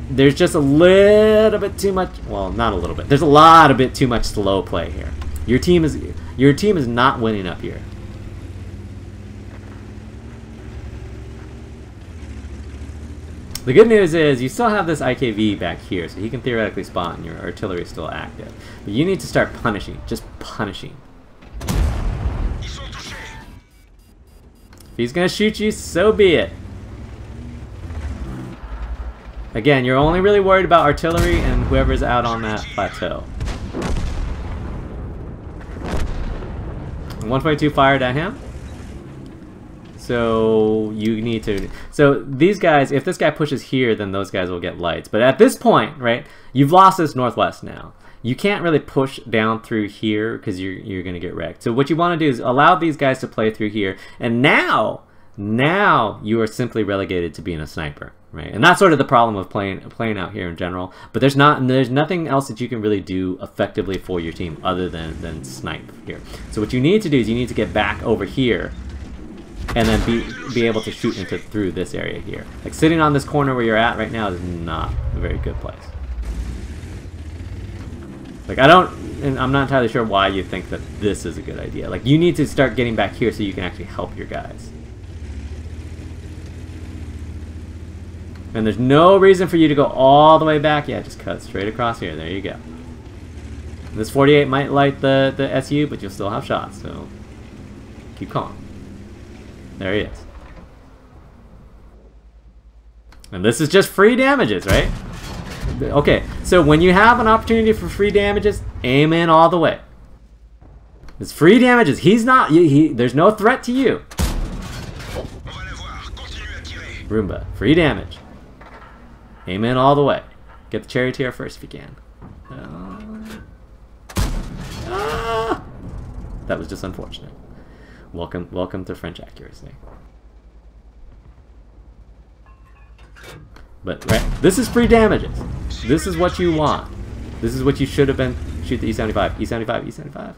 there's just a little bit too much, well, not a little bit. There's a lot of bit too much slow play here. Your team is not winning up here. The good news is you still have this IKV back here, so he can theoretically spot and your artillery is still active. But you need to start punishing. Just punishing. If he's gonna shoot you, so be it. Again, you're only really worried about artillery and whoever's out on that plateau. 122 fired at him. So you need to... So these guys, if this guy pushes here, then those guys will get lights. But at this point, right, you've lost this northwest now. You can't really push down through here because you're going to get wrecked. So what you want to do is allow these guys to play through here. And now you are simply relegated to being a sniper, right? And that's sort of the problem of playing out here in general. But there's nothing else that you can really do effectively for your team other than snipe here. So what you need to do is you need to get back over here and then be able to shoot through this area here. Like sitting on this corner where you're at right now is not a very good place. Like I'm not entirely sure why you think that this is a good idea. Like you need to start getting back here so you can actually help your guys. And there's no reason for you to go all the way back. Yeah, just cut straight across here. There you go. This 48 might light the SU, but you'll still have shots, so keep calm. There he is. And this is just free damages, right? Okay, so when you have an opportunity for free damages, aim in all the way. It's free damages. He's not... there's no threat to you. Roomba, free damage. Aim in all the way. Get the charioteer first if you can. That was just unfortunate. Welcome to French accuracy. But right, this is free damages. This is what you want. This is what you should have been. Shoot the E75. E75. E75.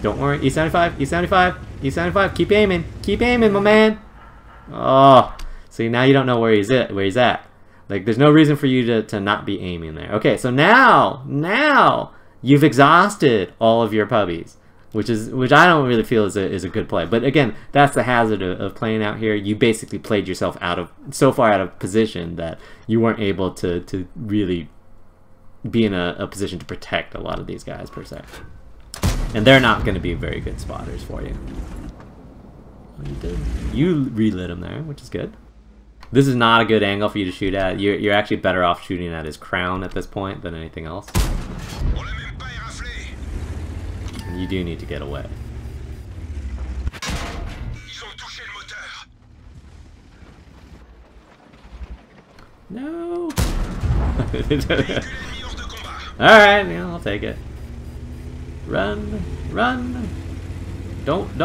Don't worry. E75. E75. E75. Keep aiming. Keep aiming, my man. Oh, see, now you don't know where he's at. Like, there's no reason for you to not be aiming there. Okay, so now you've exhausted all of your puppies, which I don't really feel is a good play. But again, that's the hazard of playing out here. You basically played yourself so far out of position that you weren't able to really be in a position to protect a lot of these guys per se. And they're not going to be very good spotters for you. You relit him there, which is good. This is not a good angle for you to shoot at. You're actually better off shooting at his crown at this point than anything else. And you do need to get away. No. Alright, yeah, I'll take it. Run, run. Don't,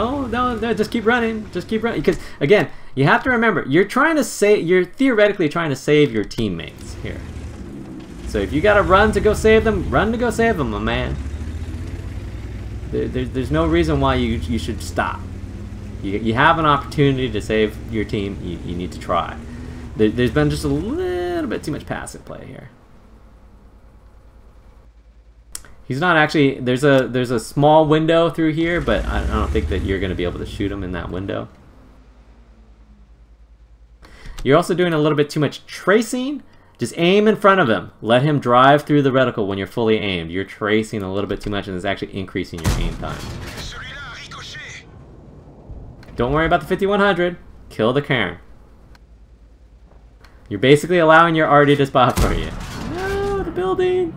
just keep running. Just keep running. Because, again, you have to remember, you're theoretically trying to save your teammates here. So if you gotta run to go save them, run to go save them, my man. There's no reason why you should stop. You have an opportunity to save your team, you need to try. There's been just a little bit too much passive play here. He's not actually, there's a small window through here, but I don't think that you're going to be able to shoot him in that window. You're also doing a little bit too much tracing. Just aim in front of him. Let him drive through the reticle when you're fully aimed. You're tracing a little bit too much and it's actually increasing your aim time. Don't worry about the 5100. Kill the Cairn. You're basically allowing your arty to spot for you. No, the building.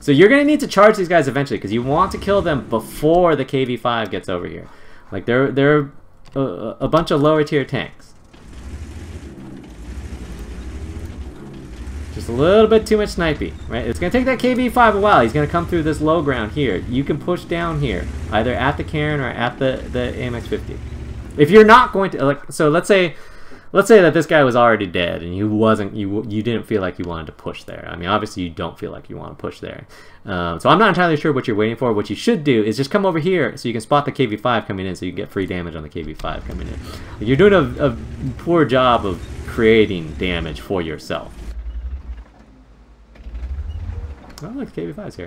So you're going to need to charge these guys eventually because you want to kill them before the KV-5 gets over here. Like they're a bunch of lower tier tanks. Just a little bit too much snipey, right? It's going to take that KV-5 a while. He's going to come through this low ground here. You can push down here, either at the Cairn or at the AMX-50. If you're not going to, like, so let's say that this guy was already dead and you didn't feel like you wanted to push there. I mean, obviously you don't feel like you want to push there. So I'm not entirely sure what you're waiting for. What you should do is just come over here so you can spot the KV-5 coming in so you can get free damage on the KV-5 coming in. You're doing a poor job of creating damage for yourself. Oh, look, KV5's here.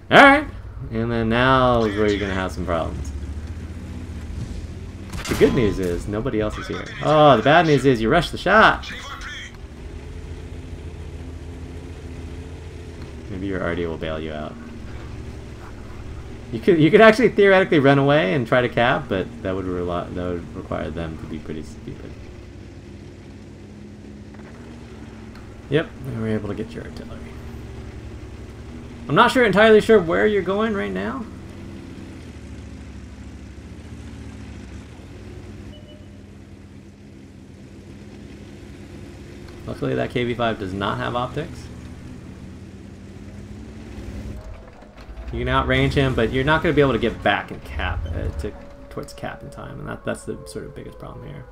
Alright! And then now is where you're gonna have some problems. The good news is, nobody else is here. Oh, the bad news is you rushed the shot! Maybe your RD will bail you out. You could actually theoretically run away and try to cap, but that would require them to be pretty stupid. Yep, we were able to get your artillery. I'm not entirely sure where you're going right now. Luckily that KV5 does not have optics. You can outrange him, but you're not going to be able to get back and cap towards cap in time, and that's the sort of biggest problem here.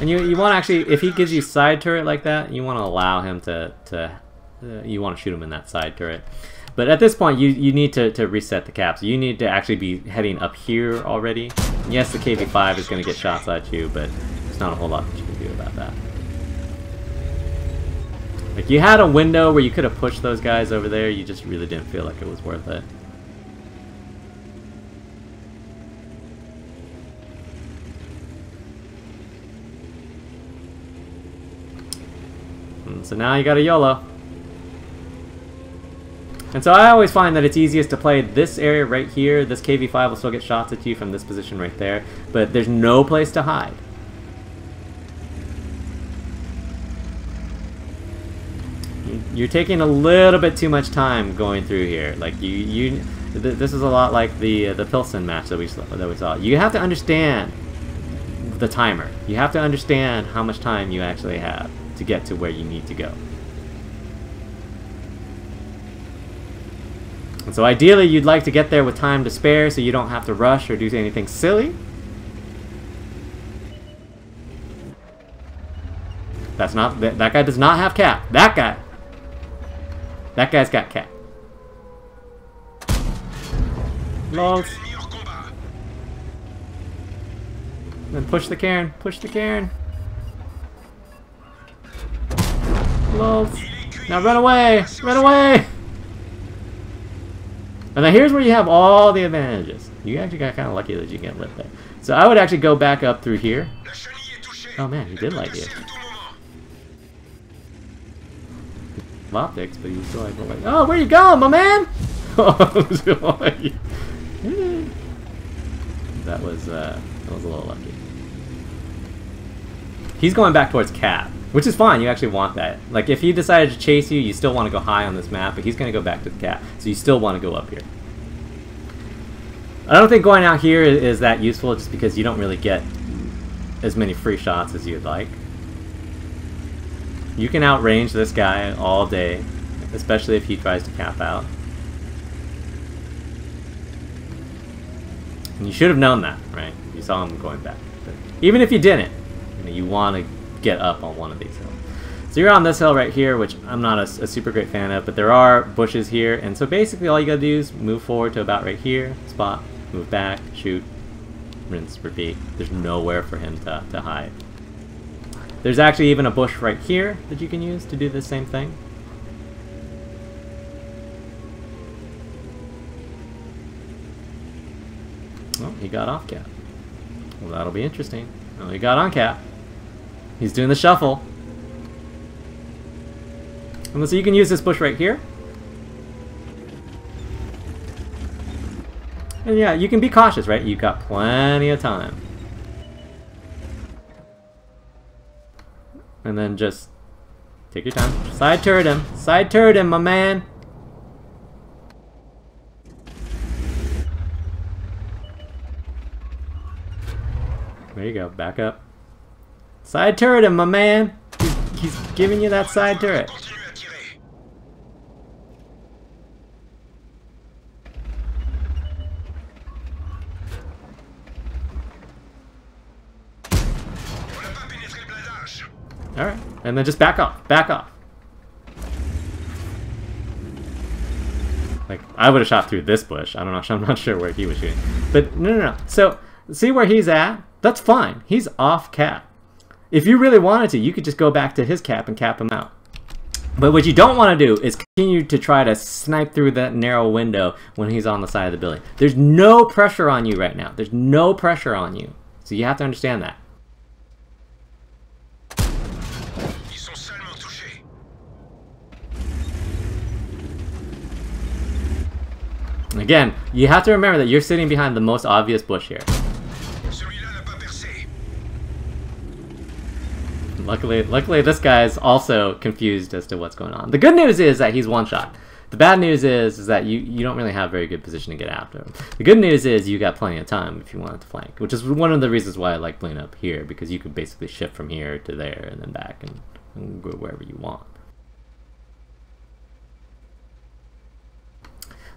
And you want to actually, if he gives you side turret like that, you want to allow him you want to shoot him in that side turret. But at this point, you need to reset the cap. So you need to actually be heading up here already. And yes, the KV5 is going to get shots at you, but there's not a whole lot that you can do about that. Like, you had a window where you could have pushed those guys over there, you just really didn't feel like it was worth it. And so now you got a YOLO. And so I always find that it's easiest to play this area right here. This KV5 will still get shots at you from this position right there, but there's no place to hide. You're taking a little bit too much time going through here. Like this is a lot like the Pilsen match that we saw. You have to understand the timer. You have to understand how much time you actually have to get to where you need to go. And so ideally, you'd like to get there with time to spare, so you don't have to rush or do anything silly. That's not that guy does not have cap. That guy's got cap. Lols. Then push the Cairn. Push the Cairn. Lols. Now run away. Run away. And now here's where you have all the advantages. You actually got kind of lucky that you get lit there. So I would actually go back up through here. Oh man, he did like it. Optics, but you still like, oh, where you going, my man? That was a little lucky. He's going back towards cap, which is fine. You actually want that. Like, if he decided to chase you, you still want to go high on this map, but he's going to go back to the cap, so you still want to go up here. I don't think going out here is that useful, just because you don't really get as many free shots as you'd like. You can outrange this guy all day, especially if he tries to cap out. And you should have known that, right? You saw him going back. But even if you didn't, you want to get up on one of these hills. So you're on this hill right here, which I'm not a super great fan of, but there are bushes here, and so basically all you gotta do is move forward to about right here, spot, move back, shoot, rinse, repeat. There's nowhere for him to hide. There's actually even a bush right here that you can use to do the same thing. Oh, he got off cap. Well, that'll be interesting. Oh, he got on cap. He's doing the shuffle. And so you can use this bush right here. And yeah, you can be cautious, right? You've got plenty of time. And then just take your time. Side turret him. Side turret him, my man. There you go. Back up. Side turret him, my man. He's giving you that side turret. Alright, and then just back off. Back off. Like, I would have shot through this bush. I don't know. I'm not sure where he was shooting. But no. So, see where he's at? That's fine. He's off cap. If you really wanted to, you could just go back to his cap and cap him out. But what you don't want to do is continue to try to snipe through that narrow window when he's on the side of the building. There's no pressure on you right now. There's no pressure on you. So you have to understand that. Again, you have to remember that you're sitting behind the most obvious bush here. Luckily, this guy's also confused as to what's going on. The good news is that he's one shot. The bad news is that you don't really have very good position to get after him. The good news is you got plenty of time if you wanted to flank, which is one of the reasons why I like playing up here, because you could basically shift from here to there and then back and go wherever you want.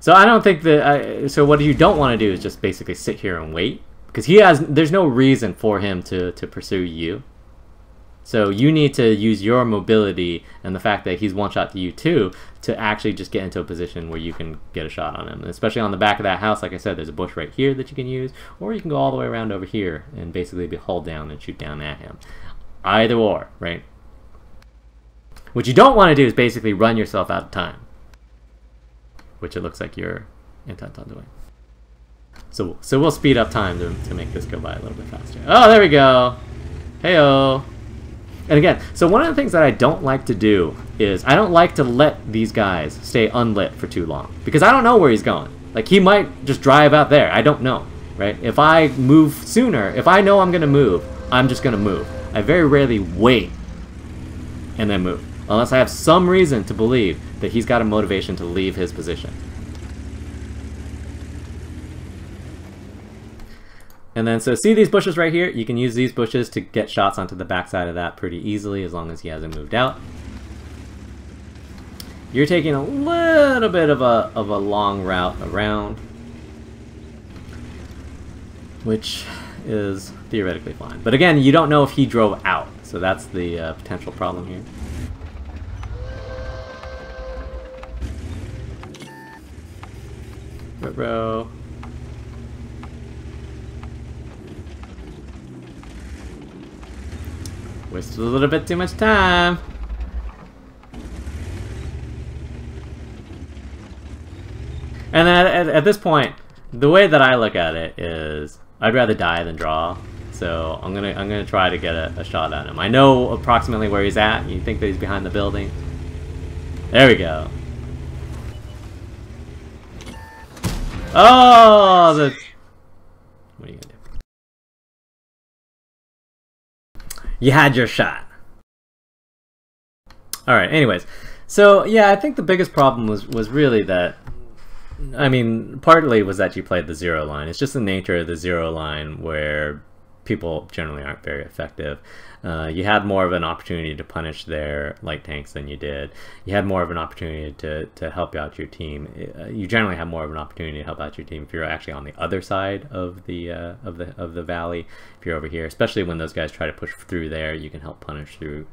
So I don't think that. So what you don't want to do is just basically sit here and wait, because there's no reason for him to pursue you. So you need to use your mobility and the fact that he's one shot to you too to actually just get into a position where you can get a shot on him. And especially on the back of that house, like I said, there's a bush right here that you can use, or you can go all the way around over here and basically be hull down and shoot down at him. Either or, right? What you don't want to do is basically run yourself out of time, which it looks like you're intent on doing. So we'll speed up time to make this go by a little bit faster. Oh, there we go. Heyo. And again, so one of the things that I don't like to do is I don't like to let these guys stay unlit for too long, because I don't know where he's going. Like, he might just drive out there. I don't know, right? If I move sooner, if I know I'm going to move, I'm just going to move. I very rarely wait and then move, unless I have some reason to believe that he's got a motivation to leave his position. And then, so see these bushes right here? You can use these bushes to get shots onto the backside of that pretty easily, as long as he hasn't moved out. You're taking a little bit of a long route around, which is theoretically fine. But again, you don't know if he drove out, so that's the potential problem here. Bro. Wasted a little bit too much time. And then at this point, the way that I look at it is I'd rather die than draw. So I'm gonna try to get a shot at him. I know approximately where he's at. You think that he's behind the building. There we go. Oh, the... What are you gonna do? You had your shot. Alright, anyways. So, yeah, I think the biggest problem was really that... I mean, partly was that you played the zero line. It's just the nature of the zero line where people generally aren't very effective. You had more of an opportunity to punish their light tanks than you did. You had more of an opportunity to help out your team. You generally have more of an opportunity to help out your team if you're actually on the other side of the valley. If you're over here, especially when those guys try to push through there, you can help punish through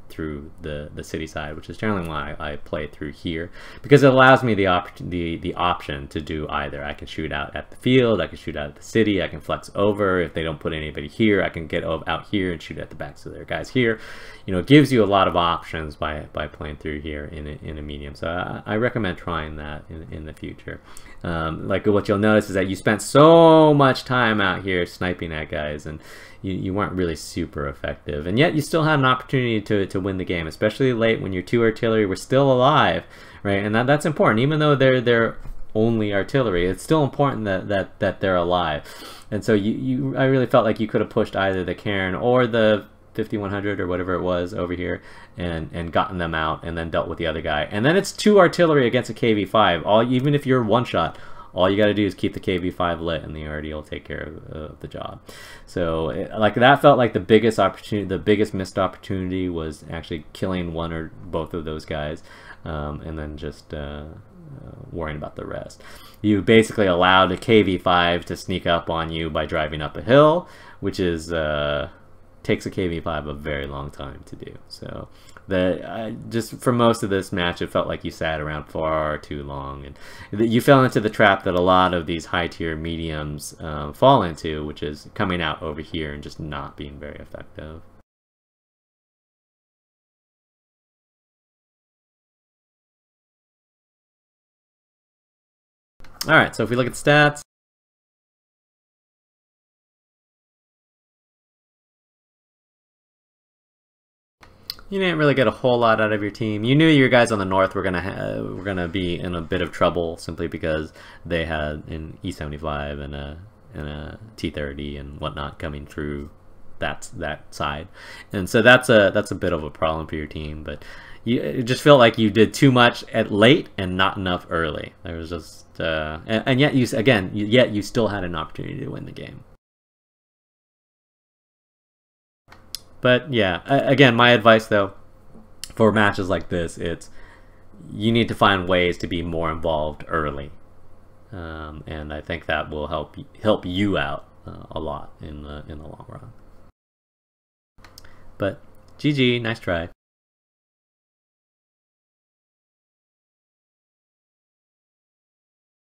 the city side, which is generally why I play through here, because it allows me the option to do either. I can shoot out at the field, I can shoot out at the city, I can flex over. If they don't put anybody here, I can get out here and shoot at the backs of their guys here. You know, it gives you a lot of options by playing through here in a medium. So I recommend trying that in the future. Like, what you'll notice is that you spent so much time out here sniping at guys, and you weren't really super effective, and yet you still had an opportunity to win the game, especially late when your two artillery were still alive, right? And that's important. Even though they're only artillery, it's still important that they're alive. And so I really felt like you could have pushed either the Cairn or the 5100 or whatever it was over here and gotten them out, and then dealt with the other guy. And then it's two artillery against a KV5. Even if you're one shot, all you got to do is keep the KV5 lit, and the ARD will take care of the job. So like, that felt like the biggest opportunity, the biggest missed opportunity was actually killing one or both of those guys, and then just worrying about the rest. You basically allowed a KV5 to sneak up on you by driving up a hill, which is takes a KV5 a very long time to do. So just for most of this match, it felt like you sat around far too long, and you fell into the trap that a lot of these high tier mediums fall into, which is coming out over here and just not being very effective. All right, so if we look at stats, you didn't really get a whole lot out of your team. You knew your guys on the north were gonna be in a bit of trouble simply because they had an E75 and a T30 and whatnot coming through that side, and so that's a bit of a problem for your team. But it just felt like you did too much at late and not enough early. There was just and yet you still had an opportunity to win the game. But yeah, again, my advice though, for matches like this, it's you need to find ways to be more involved early, and I think that will help you out a lot in the long run. But GG, nice try.